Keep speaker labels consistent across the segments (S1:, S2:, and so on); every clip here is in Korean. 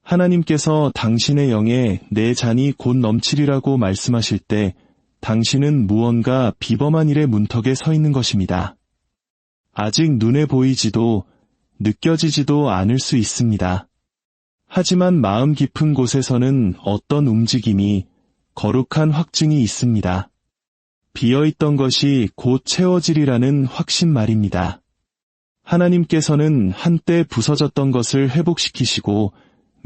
S1: 하나님께서 당신의 영에 내 잔이 곧 넘치리라고 말씀하실 때 당신은 무언가 비범한 일의 문턱에 서 있는 것입니다. 아직 눈에 보이지도 느껴지지도 않을 수 있습니다. 하지만 마음 깊은 곳에서는 어떤 움직임이, 거룩한 확증이 있습니다. 비어있던 것이 곧 채워지리라는 확신 말입니다. 하나님께서는 한때 부서졌던 것을 회복시키시고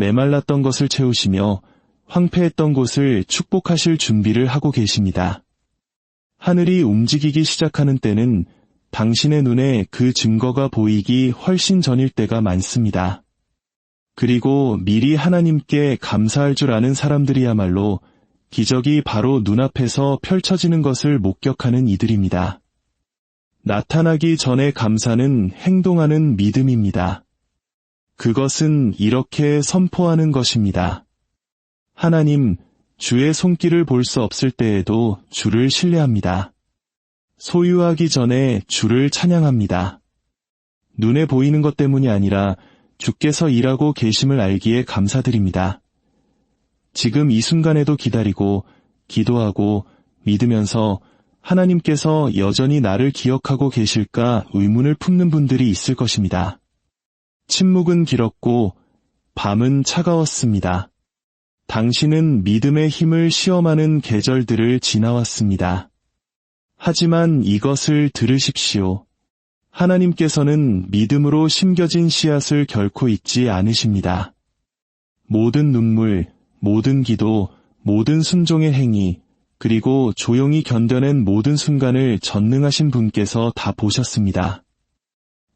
S1: 메말랐던 것을 채우시며 황폐했던 곳을 축복하실 준비를 하고 계십니다. 하늘이 움직이기 시작하는 때는 당신의 눈에 그 증거가 보이기 훨씬 전일 때가 많습니다. 그리고 미리 하나님께 감사할 줄 아는 사람들이야말로 기적이 바로 눈앞에서 펼쳐지는 것을 목격하는 이들입니다. 나타나기 전에 감사는 행동하는 믿음입니다. 그것은 이렇게 선포하는 것입니다. 하나님, 주의 손길을 볼 수 없을 때에도 주를 신뢰합니다. 소유하기 전에 주를 찬양합니다. 눈에 보이는 것 때문이 아니라 주께서 일하고 계심을 알기에 감사드립니다. 지금 이 순간에도 기다리고 기도하고 믿으면서 하나님께서 여전히 나를 기억하고 계실까 의문을 품는 분들이 있을 것입니다. 침묵은 길었고 밤은 차가웠습니다. 당신은 믿음의 힘을 시험하는 계절들을 지나왔습니다. 하지만 이것을 들으십시오. 하나님께서는 믿음으로 심겨진 씨앗을 결코 잊지 않으십니다. 모든 눈물, 모든 기도, 모든 순종의 행위, 그리고 조용히 견뎌낸 모든 순간을 전능하신 분께서 다 보셨습니다.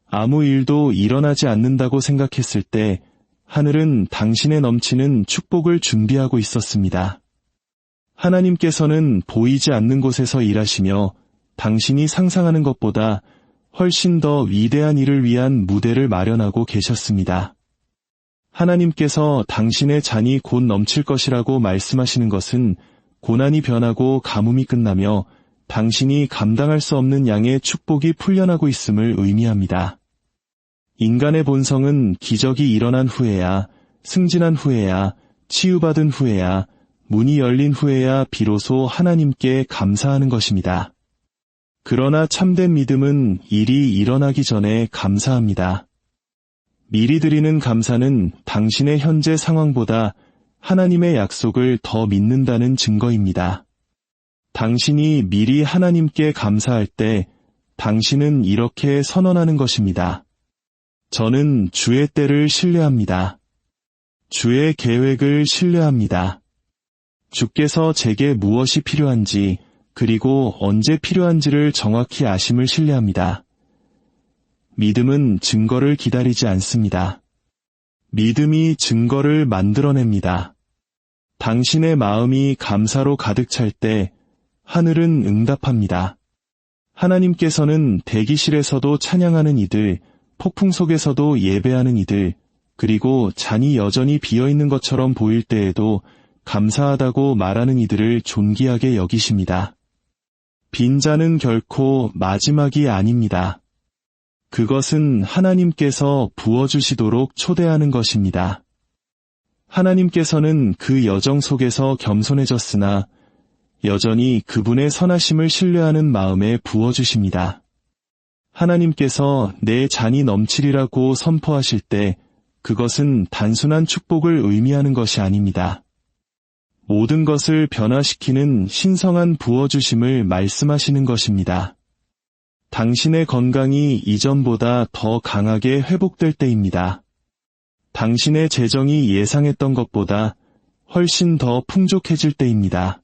S1: 아무 일도 일어나지 않는다고 생각했을 때 하늘은 당신의 넘치는 축복을 준비하고 있었습니다. 하나님께서는 보이지 않는 곳에서 일하시며 당신이 상상하는 것보다 훨씬 더 위대한 일을 위한 무대를 마련하고 계셨습니다. 하나님께서 당신의 잔이 곧 넘칠 것이라고 말씀하시는 것은 고난이 변하고 가뭄이 끝나며 당신이 감당할 수 없는 양의 축복이 풀려나고 있음을 의미합니다. 인간의 본성은 기적이 일어난 후에야, 승진한 후에야, 치유받은 후에야, 문이 열린 후에야 비로소 하나님께 감사하는 것입니다. 그러나 참된 믿음은 일이 일어나기 전에 감사합니다. 미리 드리는 감사는 당신의 현재 상황보다 하나님의 약속을 더 믿는다는 증거입니다. 당신이 미리 하나님께 감사할 때 당신은 이렇게 선언하는 것입니다. 저는 주의 때를 신뢰합니다. 주의 계획을 신뢰합니다. 주께서 제게 무엇이 필요한지 그리고 언제 필요한지를 정확히 아심을 신뢰합니다. 믿음은 증거를 기다리지 않습니다. 믿음이 증거를 만들어냅니다. 당신의 마음이 감사로 가득 찰 때 하늘은 응답합니다. 하나님께서는 대기실에서도 찬양하는 이들, 폭풍 속에서도 예배하는 이들, 그리고 잔이 여전히 비어있는 것처럼 보일 때에도 감사하다고 말하는 이들을 존귀하게 여기십니다. 빈 잔은 결코 마지막이 아닙니다. 그것은 하나님께서 부어주시도록 초대하는 것입니다. 하나님께서는 그 여정 속에서 겸손해졌으나 여전히 그분의 선하심을 신뢰하는 마음에 부어주십니다. 하나님께서 내 잔이 넘치리라고 선포하실 때 그것은 단순한 축복을 의미하는 것이 아닙니다. 모든 것을 변화시키는 신성한 부어주심을 말씀하시는 것입니다. 당신의 건강이 이전보다 더 강하게 회복될 때입니다. 당신의 재정이 예상했던 것보다 훨씬 더 풍족해질 때입니다.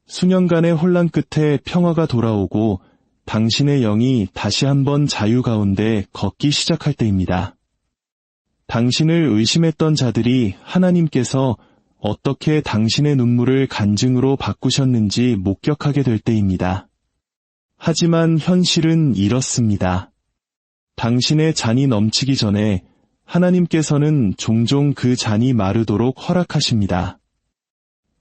S1: 수년간의 혼란 끝에 평화가 돌아오고 당신의 영이 다시 한번 자유 가운데 걷기 시작할 때입니다. 당신을 의심했던 자들이 하나님께서 어떻게 당신의 눈물을 간증으로 바꾸셨는지 목격하게 될 때입니다. 하지만 현실은 이렇습니다. 당신의 잔이 넘치기 전에 하나님께서는 종종 그 잔이 마르도록 허락하십니다.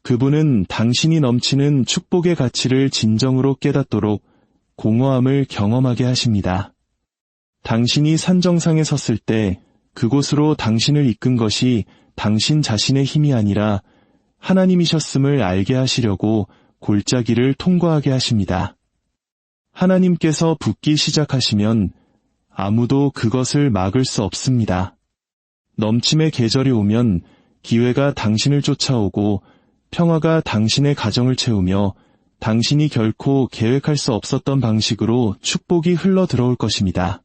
S1: 그분은 당신이 넘치는 축복의 가치를 진정으로 깨닫도록 공허함을 경험하게 하십니다. 당신이 산정상에 섰을 때 그곳으로 당신을 이끈 것이 당신 자신의 힘이 아니라 하나님이셨음을 알게 하시려고 골짜기를 통과하게 하십니다. 하나님께서 붓기 시작하시면 아무도 그것을 막을 수 없습니다. 넘침의 계절이 오면 기회가 당신을 쫓아오고 평화가 당신의 가정을 채우며 당신이 결코 계획할 수 없었던 방식으로 축복이 흘러 들어올 것입니다.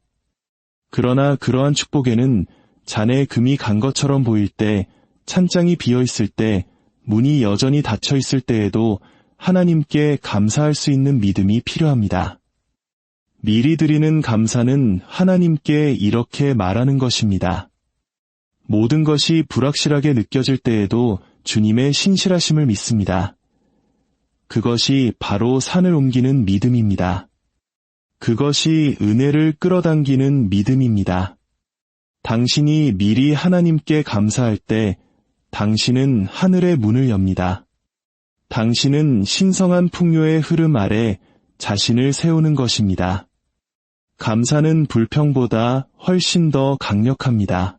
S1: 그러나 그러한 축복에는 잔에 금이 간 것처럼 보일 때, 찬장이 비어 있을 때, 문이 여전히 닫혀 있을 때에도 하나님께 감사할 수 있는 믿음이 필요합니다. 미리 드리는 감사는 하나님께 이렇게 말하는 것입니다. 모든 것이 불확실하게 느껴질 때에도 주님의 신실하심을 믿습니다. 그것이 바로 산을 옮기는 믿음입니다. 그것이 은혜를 끌어당기는 믿음입니다. 당신이 미리 하나님께 감사할 때 당신은 하늘의 문을 엽니다. 당신은 신성한 풍요의 흐름 아래 자신을 세우는 것입니다. 감사는 불평보다 훨씬 더 강력합니다.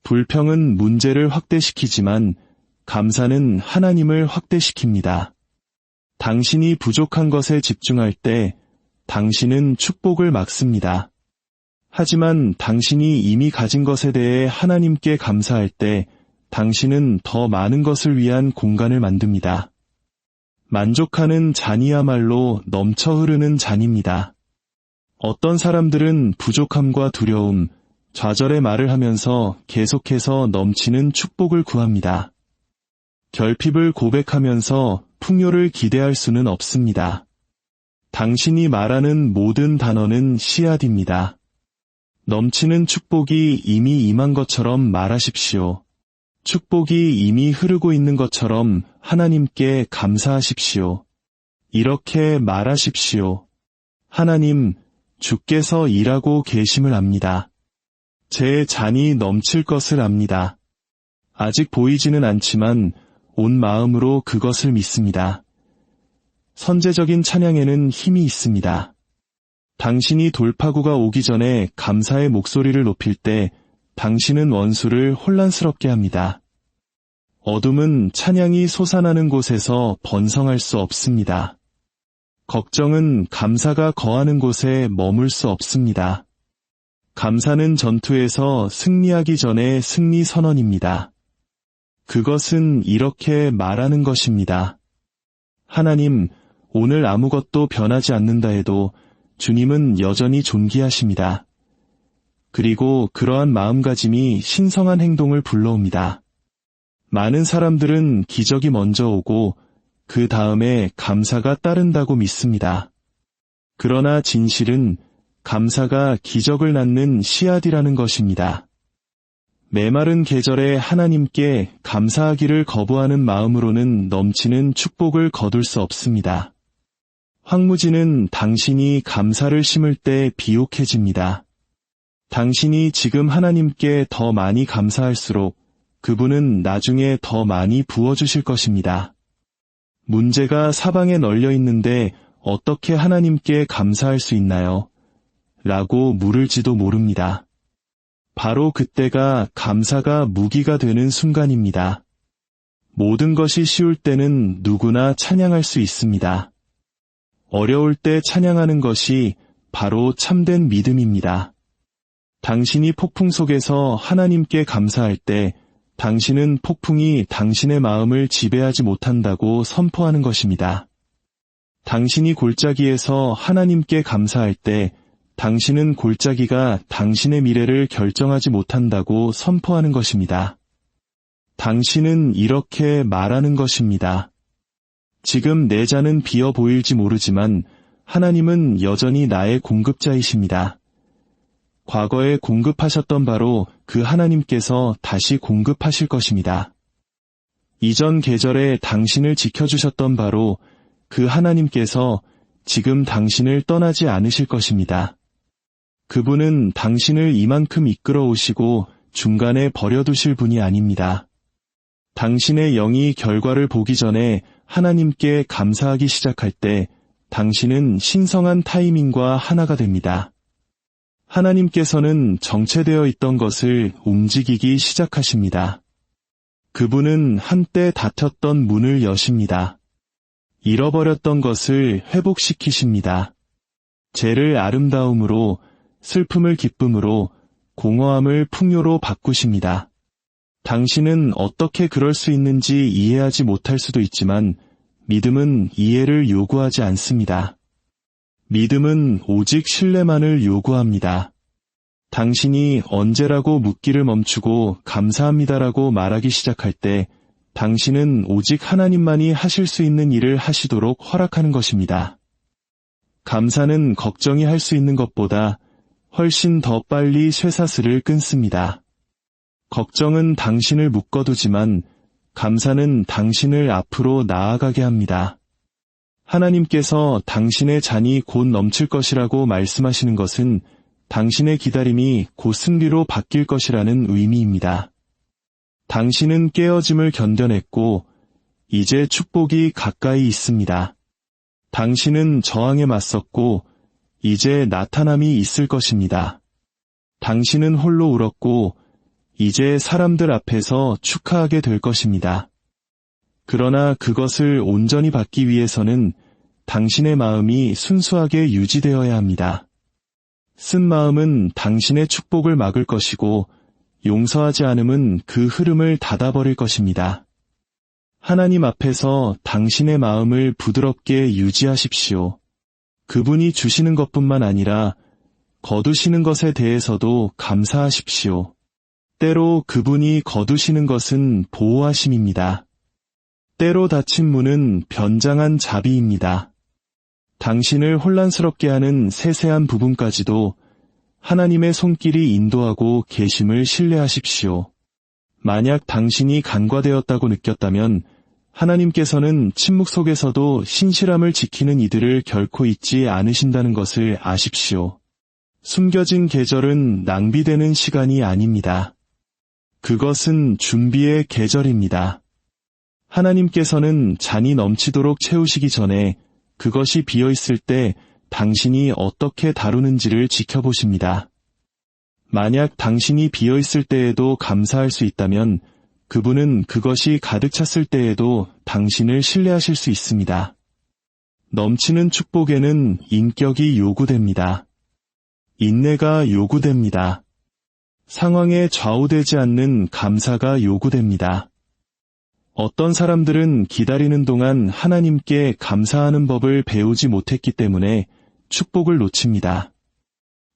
S1: 불평은 문제를 확대시키지만 감사는 하나님을 확대시킵니다. 당신이 부족한 것에 집중할 때 당신은 축복을 막습니다. 하지만 당신이 이미 가진 것에 대해 하나님께 감사할 때 당신은 더 많은 것을 위한 공간을 만듭니다. 만족하는 잔이야말로 넘쳐 흐르는 잔입니다. 어떤 사람들은 부족함과 두려움, 좌절의 말을 하면서 계속해서 넘치는 축복을 구합니다. 결핍을 고백하면서 풍요를 기대할 수는 없습니다. 당신이 말하는 모든 단어는 씨앗입니다. 넘치는 축복이 이미 임한 것처럼 말하십시오. 축복이 이미 흐르고 있는 것처럼 하나님께 감사하십시오. 이렇게 말하십시오. 하나님, 주께서 일하고 계심을 압니다. 제 잔이 넘칠 것을 압니다. 아직 보이지는 않지만 온 마음으로 그것을 믿습니다. 선제적인 찬양에는 힘이 있습니다. 당신이 돌파구가 오기 전에 감사의 목소리를 높일 때 당신은 원수를 혼란스럽게 합니다. 어둠은 찬양이 솟아나는 곳에서 번성할 수 없습니다. 걱정은 감사가 거하는 곳에 머물 수 없습니다. 감사는 전투에서 승리하기 전에 승리 선언입니다. 그것은 이렇게 말하는 것입니다. 하나님, 오늘 아무것도 변하지 않는다 해도 주님은 여전히 존귀하십니다. 그리고 그러한 마음가짐이 신성한 행동을 불러옵니다. 많은 사람들은 기적이 먼저 오고 그 다음에 감사가 따른다고 믿습니다. 그러나 진실은 감사가 기적을 낳는 씨앗이라는 것입니다. 메마른 계절에 하나님께 감사하기를 거부하는 마음으로는 넘치는 축복을 거둘 수 없습니다. 황무지는 당신이 감사를 심을 때 비옥해집니다. 당신이 지금 하나님께 더 많이 감사할수록 그분은 나중에 더 많이 부어주실 것입니다. 문제가 사방에 널려 있는데 어떻게 하나님께 감사할 수 있나요? 라고 물을지도 모릅니다. 바로 그때가 감사가 무기가 되는 순간입니다. 모든 것이 쉬울 때는 누구나 찬양할 수 있습니다. 어려울 때 찬양하는 것이 바로 참된 믿음입니다. 당신이 폭풍 속에서 하나님께 감사할 때 당신은 폭풍이 당신의 마음을 지배하지 못한다고 선포하는 것입니다. 당신이 골짜기에서 하나님께 감사할 때 당신은 골짜기가 당신의 미래를 결정하지 못한다고 선포하는 것입니다. 당신은 이렇게 말하는 것입니다. 지금 내 잔은 비어 보일지 모르지만 하나님은 여전히 나의 공급자이십니다. 과거에 공급하셨던 바로 그 하나님께서 다시 공급하실 것입니다. 이전 계절에 당신을 지켜주셨던 바로 그 하나님께서 지금 당신을 떠나지 않으실 것입니다. 그분은 당신을 이만큼 이끌어 오시고 중간에 버려두실 분이 아닙니다. 당신의 영이 결과를 보기 전에 하나님께 감사하기 시작할 때 당신은 신성한 타이밍과 하나가 됩니다. 하나님께서는 정체되어 있던 것을 움직이기 시작하십니다. 그분은 한때 닫혔던 문을 여십니다. 잃어버렸던 것을 회복시키십니다. 죄를 아름다움으로, 슬픔을 기쁨으로, 공허함을 풍요로 바꾸십니다. 당신은 어떻게 그럴 수 있는지 이해하지 못할 수도 있지만 믿음은 이해를 요구하지 않습니다. 믿음은 오직 신뢰만을 요구합니다. 당신이 언제라고 묻기를 멈추고 감사합니다라고 말하기 시작할 때 당신은 오직 하나님만이 하실 수 있는 일을 하시도록 허락하는 것입니다. 감사는 걱정이 할 수 있는 것보다 훨씬 더 빨리 쇠사슬을 끊습니다. 걱정은 당신을 묶어두지만 감사는 당신을 앞으로 나아가게 합니다. 하나님께서 당신의 잔이 곧 넘칠 것이라고 말씀하시는 것은 당신의 기다림이 곧 승리로 바뀔 것이라는 의미입니다. 당신은 깨어짐을 견뎌냈고 이제 축복이 가까이 있습니다. 당신은 저항에 맞섰고 이제 나타남이 있을 것입니다. 당신은 홀로 울었고 이제 사람들 앞에서 축하하게 될 것입니다. 그러나 그것을 온전히 받기 위해서는 당신의 마음이 순수하게 유지되어야 합니다. 쓴 마음은 당신의 축복을 막을 것이고 용서하지 않음은 그 흐름을 닫아버릴 것입니다. 하나님 앞에서 당신의 마음을 부드럽게 유지하십시오. 그분이 주시는 것뿐만 아니라 거두시는 것에 대해서도 감사하십시오. 때로 그분이 거두시는 것은 보호하심입니다. 때로 닫힌 문은 변장한 자비입니다. 당신을 혼란스럽게 하는 세세한 부분까지도 하나님의 손길이 인도하고 계심을 신뢰하십시오. 만약 당신이 간과되었다고 느꼈다면 하나님께서는 침묵 속에서도 신실함을 지키는 이들을 결코 잊지 않으신다는 것을 아십시오. 숨겨진 계절은 낭비되는 시간이 아닙니다. 그것은 준비의 계절입니다. 하나님께서는 잔이 넘치도록 채우시기 전에 그것이 비어있을 때 당신이 어떻게 다루는지를 지켜보십니다. 만약 당신이 비어있을 때에도 감사할 수 있다면 그분은 그것이 가득 찼을 때에도 당신을 신뢰하실 수 있습니다. 넘치는 축복에는 인격이 요구됩니다. 인내가 요구됩니다. 상황에 좌우되지 않는 감사가 요구됩니다. 어떤 사람들은 기다리는 동안 하나님께 감사하는 법을 배우지 못했기 때문에 축복을 놓칩니다.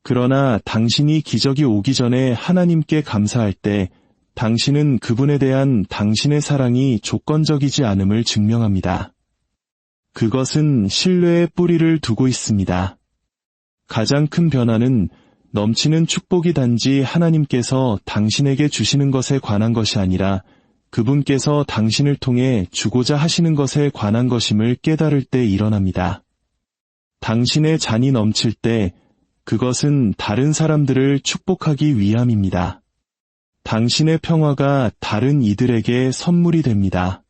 S1: 그러나 당신이 기적이 오기 전에 하나님께 감사할 때 당신은 그분에 대한 당신의 사랑이 조건적이지 않음을 증명합니다. 그것은 신뢰의 뿌리를 두고 있습니다. 가장 큰 변화는 넘치는 축복이 단지 하나님께서 당신에게 주시는 것에 관한 것이 아니라 그분께서 당신을 통해 주고자 하시는 것에 관한 것임을 깨달을 때 일어납니다. 당신의 잔이 넘칠 때 그것은 다른 사람들을 축복하기 위함입니다. 당신의 평화가 다른 이들에게 선물이 됩니다.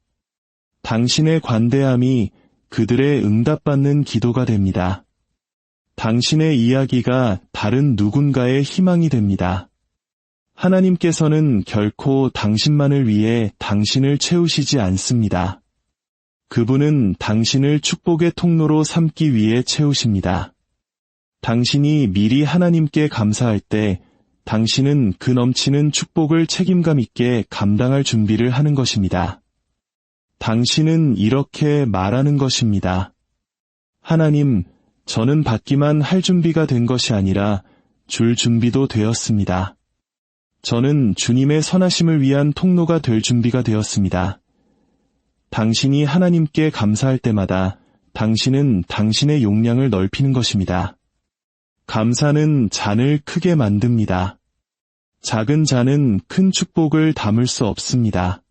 S1: 당신의 관대함이 그들의 응답받는 기도가 됩니다. 당신의 이야기가 다른 누군가의 희망이 됩니다. 하나님께서는 결코 당신만을 위해 당신을 채우시지 않습니다. 그분은 당신을 축복의 통로로 삼기 위해 채우십니다. 당신이 미리 하나님께 감사할 때 당신은 그 넘치는 축복을 책임감 있게 감당할 준비를 하는 것입니다. 당신은 이렇게 말하는 것입니다. 하나님, 저는 받기만 할 준비가 된 것이 아니라 줄 준비도 되었습니다. 저는 주님의 선하심을 위한 통로가 될 준비가 되었습니다. 당신이 하나님께 감사할 때마다 당신은 당신의 용량을 넓히는 것입니다. 감사는 잔을 크게 만듭니다. 작은 잔은 큰 축복을 담을 수 없습니다.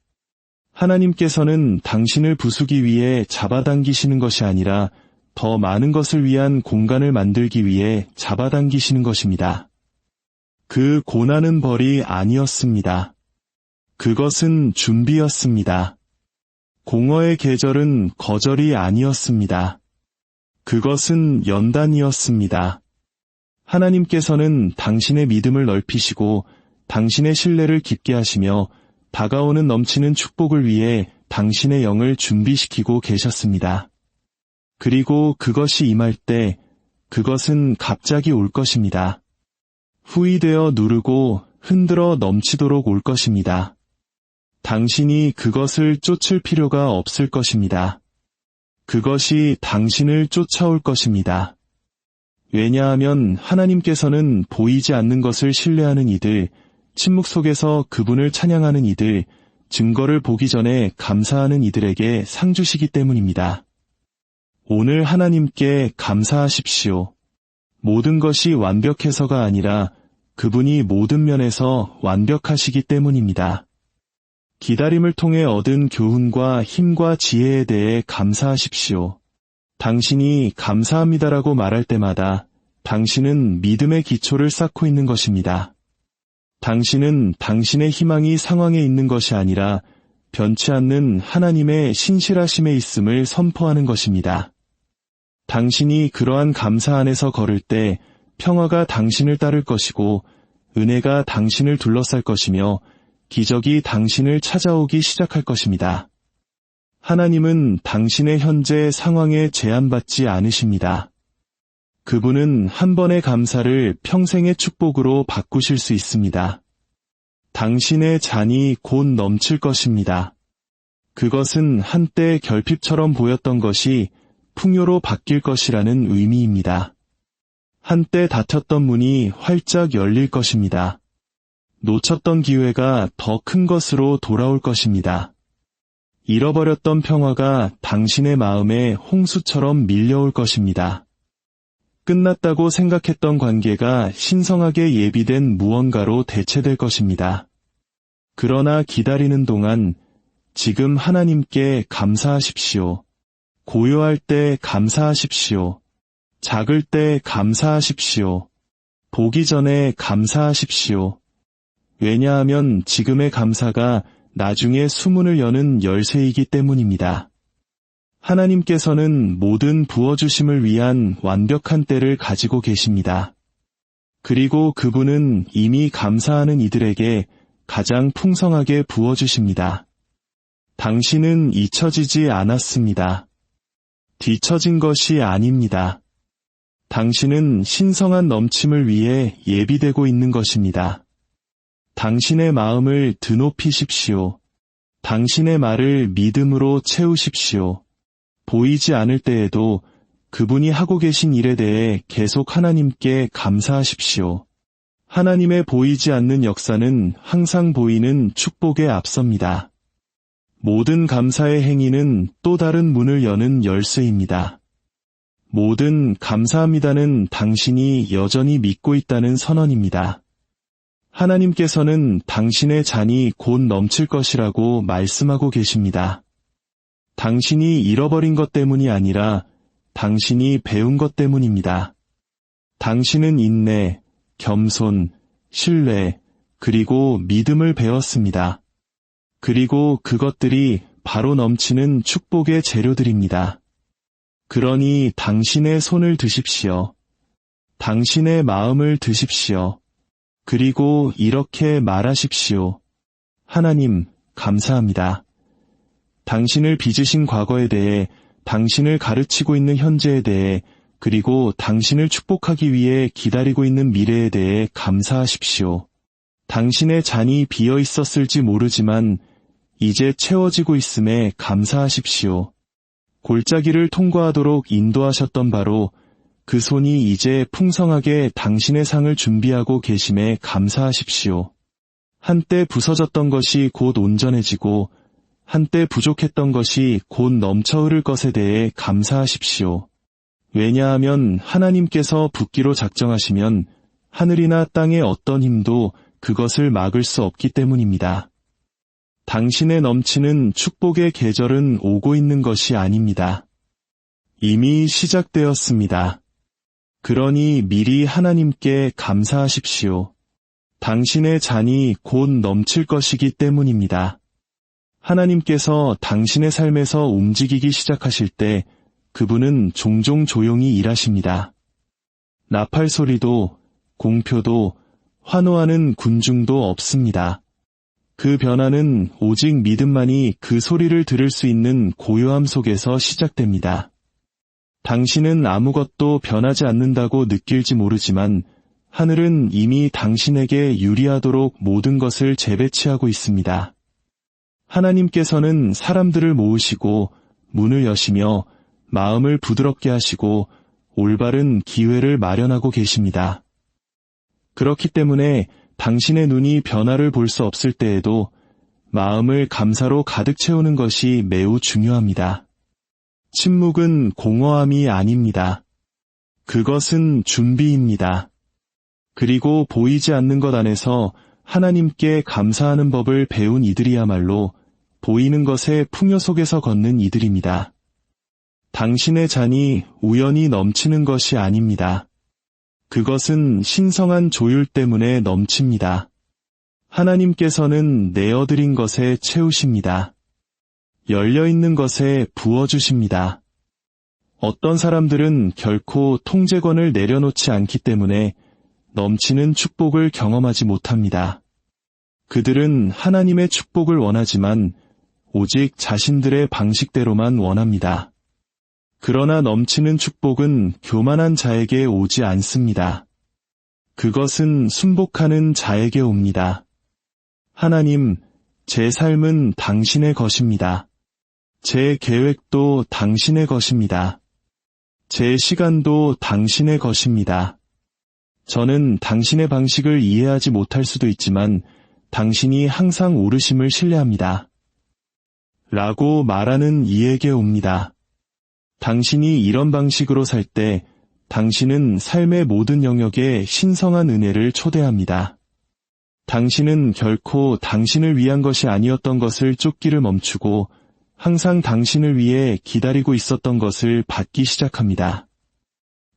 S1: 하나님께서는 당신을 부수기 위해 잡아당기시는 것이 아니라 더 많은 것을 위한 공간을 만들기 위해 잡아당기시는 것입니다. 그 고난은 벌이 아니었습니다. 그것은 준비였습니다. 공허의 계절은 거절이 아니었습니다. 그것은 연단이었습니다. 하나님께서는 당신의 믿음을 넓히시고 당신의 신뢰를 깊게 하시며 다가오는 넘치는 축복을 위해 당신의 영을 준비시키고 계셨습니다. 그리고 그것이 임할 때 그것은 갑자기 올 것입니다. 후이되어 누르고 흔들어 넘치도록 올 것입니다. 당신이 그것을 쫓을 필요가 없을 것입니다. 그것이 당신을 쫓아올 것입니다. 왜냐하면 하나님께서는 보이지 않는 것을 신뢰하는 이들, 침묵 속에서 그분을 찬양하는 이들, 증거를 보기 전에 감사하는 이들에게 상 주시기 때문입니다. 오늘 하나님께 감사하십시오. 모든 것이 완벽해서가 아니라 그분이 모든 면에서 완벽하시기 때문입니다. 기다림을 통해 얻은 교훈과 힘과 지혜에 대해 감사하십시오. 당신이 감사합니다라고 말할 때마다 당신은 믿음의 기초를 쌓고 있는 것입니다. 당신은 당신의 희망이 상황에 있는 것이 아니라 변치 않는 하나님의 신실하심에 있음을 선포하는 것입니다. 당신이 그러한 감사 안에서 걸을 때 평화가 당신을 따를 것이고 은혜가 당신을 둘러쌀 것이며 기적이 당신을 찾아오기 시작할 것입니다. 하나님은 당신의 현재 상황에 제한받지 않으십니다. 그분은 한 번의 감사를 평생의 축복으로 바꾸실 수 있습니다. 당신의 잔이 곧 넘칠 것입니다. 그것은 한때 결핍처럼 보였던 것이 풍요로 바뀔 것이라는 의미입니다. 한때 닫혔던 문이 활짝 열릴 것입니다. 놓쳤던 기회가 더 큰 것으로 돌아올 것입니다. 잃어버렸던 평화가 당신의 마음에 홍수처럼 밀려올 것입니다. 끝났다고 생각했던 관계가 신성하게 예비된 무언가로 대체될 것입니다. 그러나 기다리는 동안 지금 하나님께 감사하십시오. 고요할 때 감사하십시오. 작을 때 감사하십시오. 보기 전에 감사하십시오. 왜냐하면 지금의 감사가 나중에 수문을 여는 열쇠이기 때문입니다. 하나님께서는 모든 부어주심을 위한 완벽한 때를 가지고 계십니다. 그리고 그분은 이미 감사하는 이들에게 가장 풍성하게 부어주십니다. 당신은 잊혀지지 않았습니다. 뒤처진 것이 아닙니다. 당신은 신성한 넘침을 위해 예비되고 있는 것입니다. 당신의 마음을 드높이십시오. 당신의 말을 믿음으로 채우십시오. 보이지 않을 때에도 그분이 하고 계신 일에 대해 계속 하나님께 감사하십시오. 하나님의 보이지 않는 역사는 항상 보이는 축복에 앞섭니다. 모든 감사의 행위는 또 다른 문을 여는 열쇠입니다. 모든 감사합니다는 당신이 여전히 믿고 있다는 선언입니다. 하나님께서는 당신의 잔이 곧 넘칠 것이라고 말씀하고 계십니다. 당신이 잃어버린 것 때문이 아니라 당신이 배운 것 때문입니다. 당신은 인내, 겸손, 신뢰, 그리고 믿음을 배웠습니다. 그리고 그것들이 바로 넘치는 축복의 재료들입니다. 그러니 당신의 손을 드십시오. 당신의 마음을 드십시오. 그리고 이렇게 말하십시오. 하나님, 감사합니다. 당신을 빚으신 과거에 대해, 당신을 가르치고 있는 현재에 대해, 그리고 당신을 축복하기 위해 기다리고 있는 미래에 대해 감사하십시오. 당신의 잔이 비어 있었을지 모르지만 이제 채워지고 있음에 감사하십시오. 골짜기를 통과하도록 인도하셨던 바로 그 손이 이제 풍성하게 당신의 상을 준비하고 계심에 감사하십시오. 한때 부서졌던 것이 곧 온전해지고 한때 부족했던 것이 곧 넘쳐 흐를 것에 대해 감사하십시오. 왜냐하면 하나님께서 붓기로 작정하시면 하늘이나 땅의 어떤 힘도 그것을 막을 수 없기 때문입니다. 당신의 넘치는 축복의 계절은 오고 있는 것이 아닙니다. 이미 시작되었습니다. 그러니 미리 하나님께 감사하십시오. 당신의 잔이 곧 넘칠 것이기 때문입니다. 하나님께서 당신의 삶에서 움직이기 시작하실 때 그분은 종종 조용히 일하십니다. 나팔 소리도 공표도 환호하는 군중도 없습니다. 그 변화는 오직 믿음만이 그 소리를 들을 수 있는 고요함 속에서 시작됩니다. 당신은 아무것도 변하지 않는다고 느낄지 모르지만 하늘은 이미 당신에게 유리하도록 모든 것을 재배치하고 있습니다. 하나님께서는 사람들을 모으시고 문을 여시며 마음을 부드럽게 하시고 올바른 기회를 마련하고 계십니다. 그렇기 때문에 당신의 눈이 변화를 볼 수 없을 때에도 마음을 감사로 가득 채우는 것이 매우 중요합니다. 침묵은 공허함이 아닙니다. 그것은 준비입니다. 그리고 보이지 않는 것 안에서 하나님께 감사하는 법을 배운 이들이야말로 보이는 것의 풍요 속에서 걷는 이들입니다. 당신의 잔이 우연히 넘치는 것이 아닙니다. 그것은 신성한 조율 때문에 넘칩니다. 하나님께서는 내어드린 것에 채우십니다. 열려있는 것에 부어주십니다. 어떤 사람들은 결코 통제권을 내려놓지 않기 때문에 넘치는 축복을 경험하지 못합니다. 그들은 하나님의 축복을 원하지만 오직 자신들의 방식대로만 원합니다. 그러나 넘치는 축복은 교만한 자에게 오지 않습니다. 그것은 순복하는 자에게 옵니다. 하나님, 제 삶은 당신의 것입니다. 제 계획도 당신의 것입니다. 제 시간도 당신의 것입니다. 저는 당신의 방식을 이해하지 못할 수도 있지만 당신이 항상 옳으심을 신뢰합니다. 라고 말하는 이에게 옵니다. 당신이 이런 방식으로 살 때 당신은 삶의 모든 영역에 신성한 은혜를 초대합니다. 당신은 결코 당신을 위한 것이 아니었던 것을 쫓기를 멈추고 항상 당신을 위해 기다리고 있었던 것을 받기 시작합니다.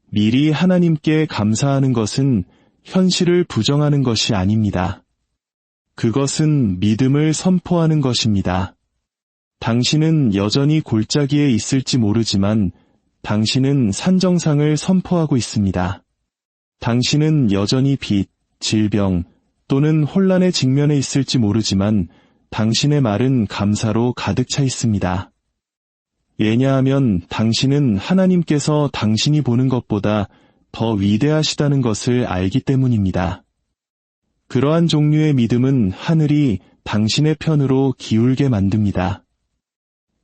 S1: 미리 하나님께 감사하는 것은 현실을 부정하는 것이 아닙니다. 그것은 믿음을 선포하는 것입니다. 당신은 여전히 골짜기에 있을지 모르지만 당신은 산정상을 선포하고 있습니다. 당신은 여전히 빚, 질병 또는 혼란에 직면해 있을지 모르지만 당신의 말은 감사로 가득 차 있습니다. 왜냐하면 당신은 하나님께서 당신이 보는 것보다 더 위대하시다는 것을 알기 때문입니다. 그러한 종류의 믿음은 하늘이 당신의 편으로 기울게 만듭니다.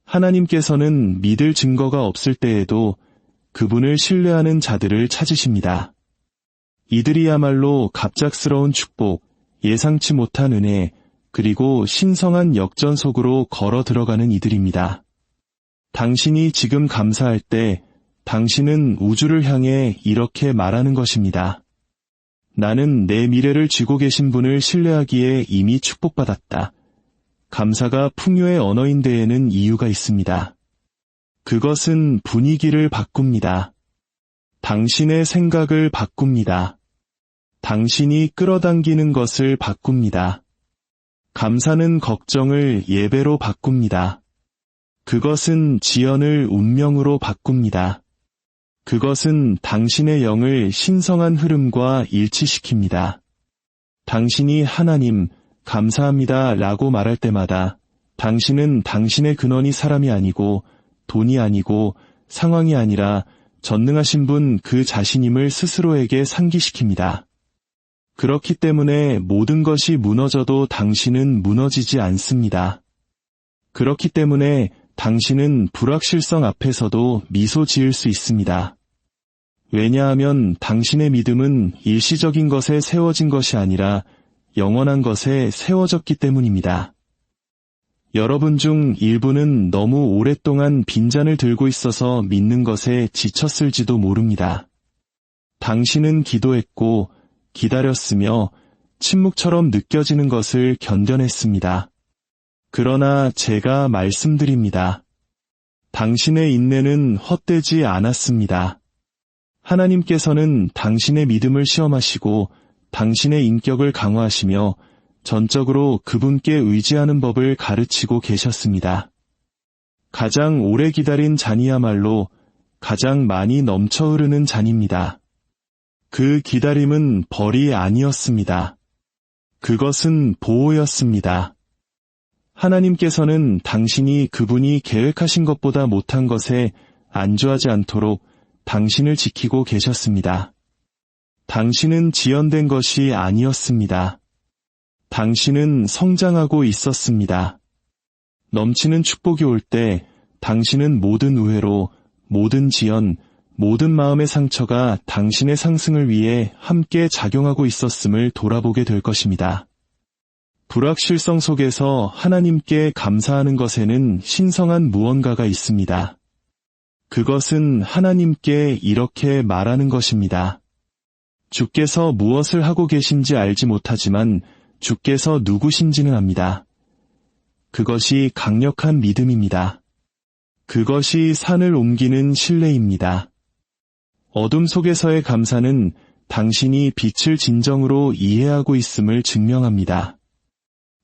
S1: 하나님께서는 믿을 증거가 없을 때에도 그분을 신뢰하는 자들을 찾으십니다. 이들이야말로 갑작스러운 축복, 예상치 못한 은혜, 그리고 신성한 역전 속으로 걸어 들어가는 이들입니다. 당신이 지금 감사할 때 당신은 우주를 향해 이렇게 말하는 것입니다. 나는 내 미래를 쥐고 계신 분을 신뢰하기에 이미 축복받았다. 감사가 풍요의 언어인 데에는 이유가 있습니다. 그것은 분위기를 바꿉니다. 당신의 생각을 바꿉니다. 당신이 끌어당기는 것을 바꿉니다. 감사는 걱정을 예배로 바꿉니다. 그것은 지연을 운명으로 바꿉니다. 그것은 당신의 영을 신성한 흐름과 일치시킵니다. 당신이 하나님, 감사합니다 라고 말할 때마다 당신은 당신의 근원이 사람이 아니고 돈이 아니고 상황이 아니라 전능하신 분 그 자신임을 스스로에게 상기시킵니다. 그렇기 때문에 모든 것이 무너져도 당신은 무너지지 않습니다. 그렇기 때문에 당신은 불확실성 앞에서도 미소 지을 수 있습니다. 왜냐하면 당신의 믿음은 일시적인 것에 세워진 것이 아니라 영원한 것에 세워졌기 때문입니다. 여러분 중 일부는 너무 오랫동안 빈잔을 들고 있어서 믿는 것에 지쳤을지도 모릅니다. 당신은 기도했고 기다렸으며 침묵처럼 느껴지는 것을 견뎌냈습니다. 그러나 제가 말씀드립니다. 당신의 인내는 헛되지 않았습니다. 하나님께서는 당신의 믿음을 시험하시고 당신의 인격을 강화하시며 전적으로 그분께 의지하는 법을 가르치고 계셨습니다. 가장 오래 기다린 잔이야말로 가장 많이 넘쳐 흐르는 잔입니다. 그 기다림은 벌이 아니었습니다. 그것은 보호였습니다. 하나님께서는 당신이 그분이 계획하신 것보다 못한 것에 안주하지 않도록 당신을 지키고 계셨습니다. 당신은 지연된 것이 아니었습니다. 당신은 성장하고 있었습니다. 넘치는 축복이 올 때 당신은 모든 우회로, 모든 지연, 모든 마음의 상처가 당신의 상승을 위해 함께 작용하고 있었음을 돌아보게 될 것입니다. 불확실성 속에서 하나님께 감사하는 것에는 신성한 무언가가 있습니다. 그것은 하나님께 이렇게 말하는 것입니다. 주께서 무엇을 하고 계신지 알지 못하지만 주께서 누구신지는 압니다. 그것이 강력한 믿음입니다. 그것이 산을 옮기는 신뢰입니다. 어둠 속에서의 감사는 당신이 빛을 진정으로 이해하고 있음을 증명합니다.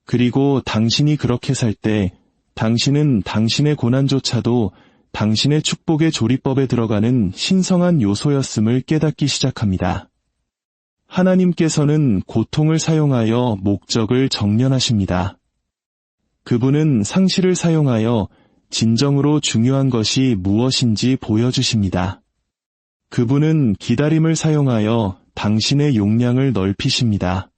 S1: 그리고 당신이 그렇게 살 때 당신은 당신의 고난조차도 당신의 축복의 조리법에 들어가는 신성한 요소였음을 깨닫기 시작합니다. 하나님께서는 고통을 사용하여 목적을 정련하십니다. 그분은 상실을 사용하여 진정으로 중요한 것이 무엇인지 보여주십니다. 그분은 기다림을 사용하여 당신의 용량을 넓히십니다.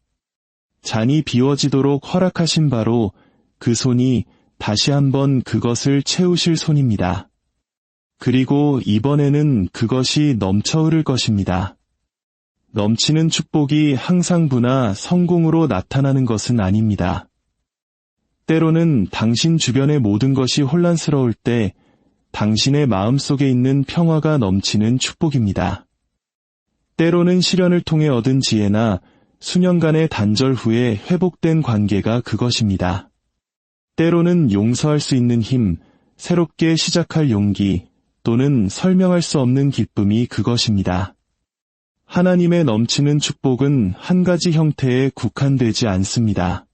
S1: 잔이 비워지도록 허락하신 바로 그 손이 다시 한번 그것을 채우실 손입니다. 그리고 이번에는 그것이 넘쳐 흐를 것입니다. 넘치는 축복이 항상 부나 성공으로 나타나는 것은 아닙니다. 때로는 당신 주변의 모든 것이 혼란스러울 때 당신의 마음속에 있는 평화가 넘치는 축복입니다. 때로는 시련을 통해 얻은 지혜나 수년간의 단절 후에 회복된 관계가 그것입니다. 때로는 용서할 수 있는 힘, 새롭게 시작할 용기, 또는 설명할 수 없는 기쁨이 그것입니다. 하나님의 넘치는 축복은 한 가지 형태에 국한되지 않습니다.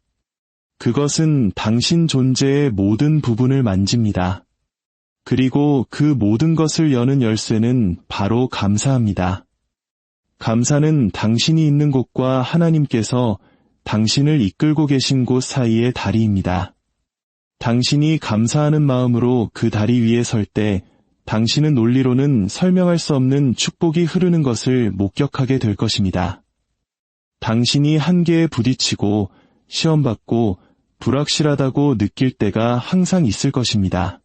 S1: 그것은 당신 존재의 모든 부분을 만집니다. 그리고 그 모든 것을 여는 열쇠는 바로 감사합니다. 감사는 당신이 있는 곳과 하나님께서 당신을 이끌고 계신 곳 사이의 다리입니다. 당신이 감사하는 마음으로 그 다리 위에 설 때 당신은 논리로는 설명할 수 없는 축복이 흐르는 것을 목격하게 될 것입니다. 당신이 한계에 부딪히고 시험받고 불확실하다고 느낄 때가 항상 있을 것입니다.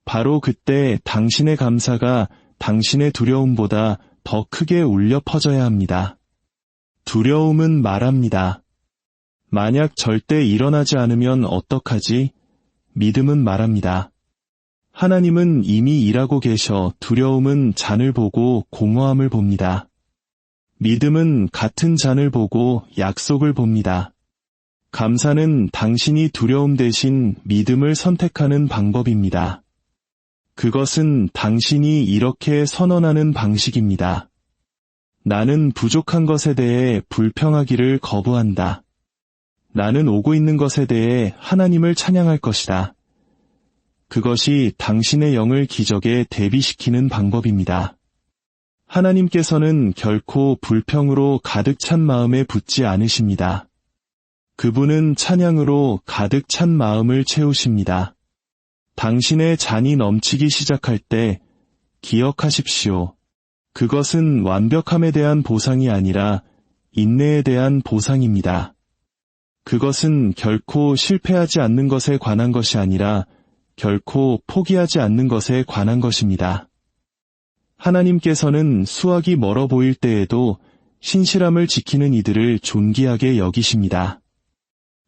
S1: 바로 그때 당신의 감사가 당신의 두려움보다 더 크게 울려 퍼져야 합니다. 두려움은 말합니다. 만약 절대 일어나지 않으면 어떡하지? 믿음은 말합니다. 하나님은 이미 일하고 계셔 두려움은 잔을 보고 공허함을 봅니다. 믿음은 같은 잔을 보고 약속을 봅니다. 감사는 당신이 두려움 대신 믿음을 선택하는 방법입니다. 그것은 당신이 이렇게 선언하는 방식입니다. 나는 부족한 것에 대해 불평하기를 거부한다. 나는 오고 있는 것에 대해 하나님을 찬양할 것이다. 그것이 당신의 영을 기적에 대비시키는 방법입니다. 하나님께서는 결코 불평으로 가득 찬 마음에 붙지 않으십니다. 그분은 찬양으로 가득 찬 마음을 채우십니다. 당신의 잔이 넘치기 시작할 때 기억하십시오. 그것은 완벽함에 대한 보상이 아니라 인내에 대한 보상입니다. 그것은 결코 실패하지 않는 것에 관한 것이 아니라 결코 포기하지 않는 것에 관한 것입니다. 하나님께서는 수확이 멀어 보일 때에도 신실함을 지키는 이들을 존귀하게 여기십니다.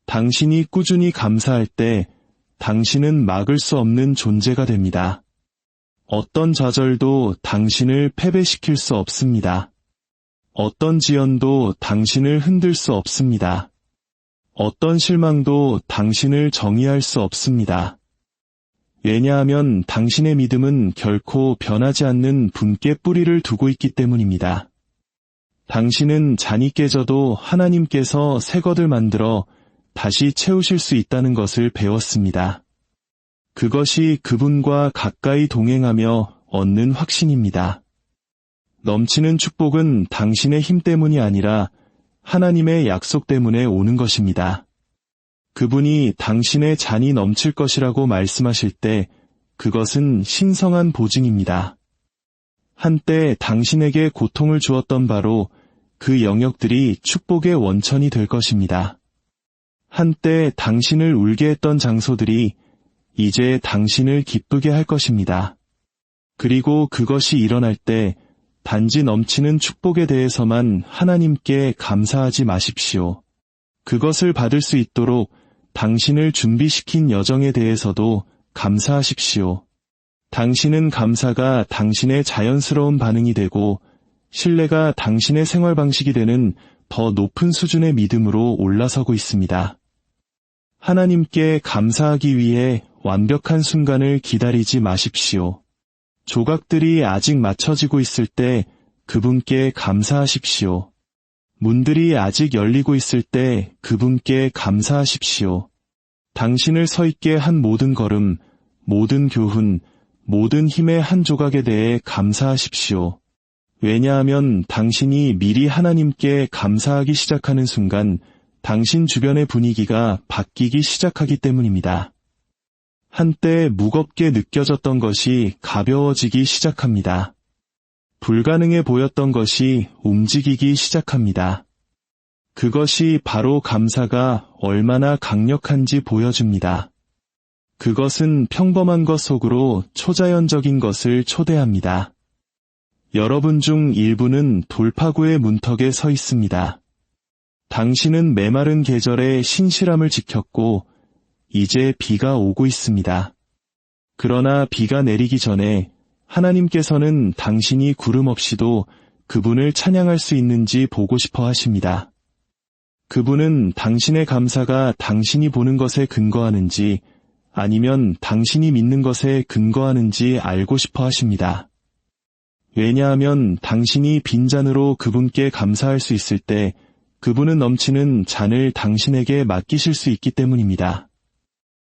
S1: 당신이 꾸준히 감사할 때 당신은 막을 수 없는 존재가 됩니다. 어떤 좌절도 당신을 패배시킬 수 없습니다. 어떤 지연도 당신을 흔들 수 없습니다. 어떤 실망도 당신을 정의할 수 없습니다. 왜냐하면 당신의 믿음은 결코 변하지 않는 분께 뿌리를 두고 있기 때문입니다. 당신은 잔이 깨져도 하나님께서 새 것을 만들어 다시 채우실 수 있다는 것을 배웠습니다. 그것이 그분과 가까이 동행하며 얻는 확신입니다. 넘치는 축복은 당신의 힘 때문이 아니라 하나님의 약속 때문에 오는 것입니다. 그분이 당신의 잔이 넘칠 것이라고 말씀하실 때 그것은 신성한 보증입니다. 한때 당신에게 고통을 주었던 바로 그 영역들이 축복의 원천이 될 것입니다. 한때 당신을 울게 했던 장소들이 이제 당신을 기쁘게 할 것입니다. 그리고 그것이 일어날 때 단지 넘치는 축복에 대해서만 하나님께 감사하지 마십시오. 그것을 받을 수 있도록 당신을 준비시킨 여정에 대해서도 감사하십시오. 당신은 감사가 당신의 자연스러운 반응이 되고 신뢰가 당신의 생활 방식이 되는 더 높은 수준의 믿음으로 올라서고 있습니다. 하나님께 감사하기 위해 완벽한 순간을 기다리지 마십시오. 조각들이 아직 맞춰지고 있을 때 그분께 감사하십시오. 문들이 아직 열리고 있을 때 그분께 감사하십시오. 당신을 서 있게 한 모든 걸음, 모든 교훈, 모든 힘의 한 조각에 대해 감사하십시오. 왜냐하면 당신이 미리 하나님께 감사하기 시작하는 순간 당신 주변의 분위기가 바뀌기 시작하기 때문입니다. 한때 무겁게 느껴졌던 것이 가벼워지기 시작합니다. 불가능해 보였던 것이 움직이기 시작합니다. 그것이 바로 감사가 얼마나 강력한지 보여줍니다. 그것은 평범한 것 속으로 초자연적인 것을 초대합니다. 여러분 중 일부는 돌파구의 문턱에 서 있습니다. 당신은 메마른 계절에 신실함을 지켰고 이제 비가 오고 있습니다. 그러나 비가 내리기 전에 하나님께서는 당신이 구름 없이도 그분을 찬양할 수 있는지 보고 싶어 하십니다. 그분은 당신의 감사가 당신이 보는 것에 근거하는지 아니면 당신이 믿는 것에 근거하는지 알고 싶어 하십니다. 왜냐하면 당신이 빈잔으로 그분께 감사할 수 있을 때 그분은 넘치는 잔을 당신에게 맡기실 수 있기 때문입니다.